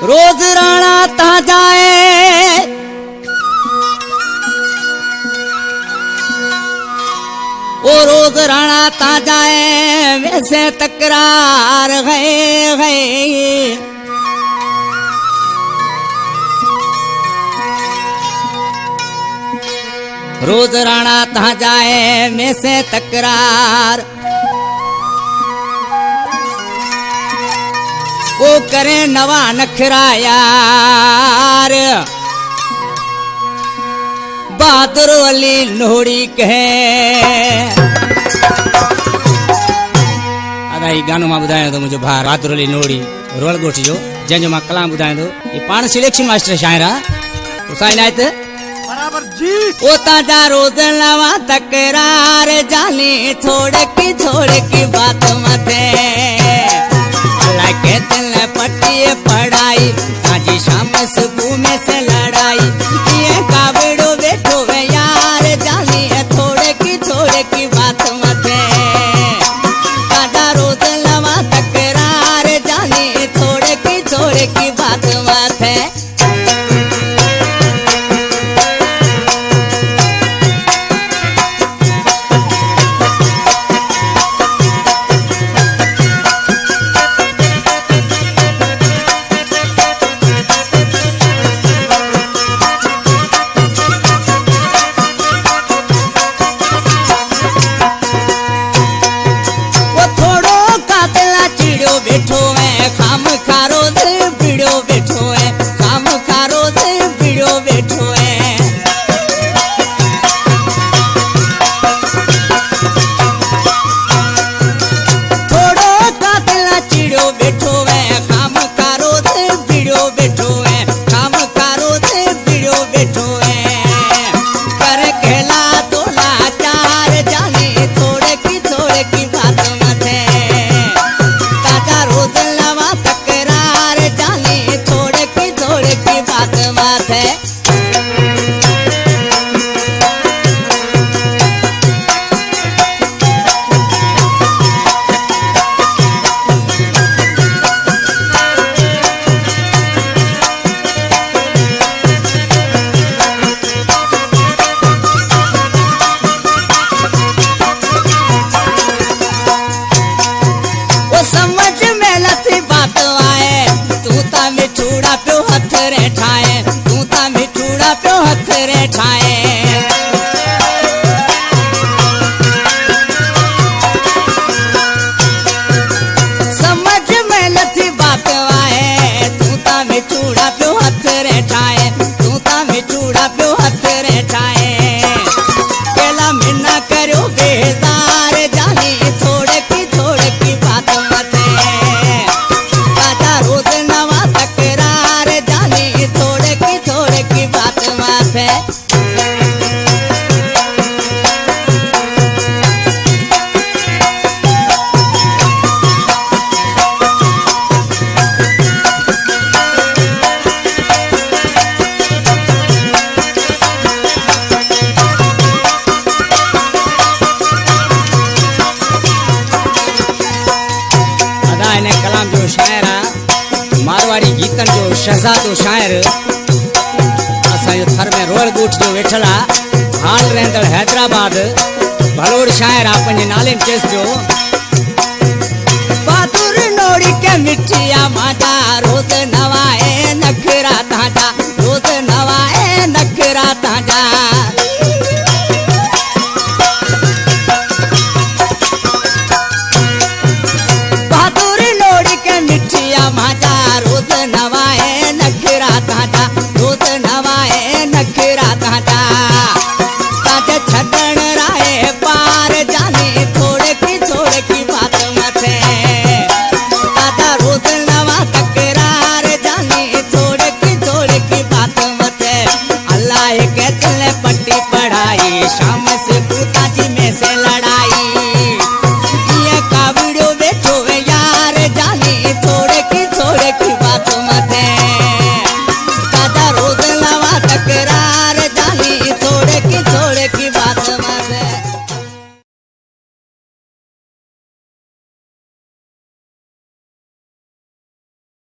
रोज राणा ता जाए ओ रोज राणा ता जाए वैसे तकरार है रोज राणा ता जाए वैसे तकरार वो करे नवा नखरा यार बहादुर अली लोहड़ी कहे अदा ही गानो मां बुधायो तो मुझे भार बहादुर अली लोहड़ी रोल गोठी जो जंहिंजो मां कलाम बुधायो तो ये पाण सिलेक्शन मास्टर शायरा तो साईं आयत बराबर जी ओ ताजा रोज नवा तकरार जाने छोड़ की बात मते के दिल पट्टी पढ़ाई आज शाम सुबह में से लड़ाई ये कावड़ो बैठो वे यार जानी है छोड़ की बात मते ताजा रोज नवा तकरार जानी छोड़ की बात मते बैठो है खाम खारो से पीड़ो बैठो है खाम खारो से पीड़ो बैठो है थोड़ो कातला चिड़ो बैठो है खाम खारो से पीड़ो बैठो है खाम खारो से पीड़ो बैठो है कर खेला तोला चार जाने छोड़ की बात मत रोज नवा तकरार जाने छोड़ की बात बात है वो समझ में लथी बात आए तू ता मिठूड़ा प्यो हथ रे ठाए तू ता मिठूड़ा प्यो हथ रे ठाए समझ में लथी बात आए तू ता मिठूड़ा प्यो हथ रे ठाए तू ता मिठूड़ा प्यो हथ रे ठाए केला मिना करो बेजार जाने छोड़ की बात मत ताजा रोज नवा तकरार जाने छोड़ की बात मत कलाम जो शायरा मारवाड़ी गीतन जो शहजादो शायर असा थर में रोल गोठ जो वेठला हाल रहंदड़ हैदराबाद भलोड़ शायर अपन नाले में चेस जो बहादुर नोड़ी के मिठिया माता रोज नवाए नखरा ताजा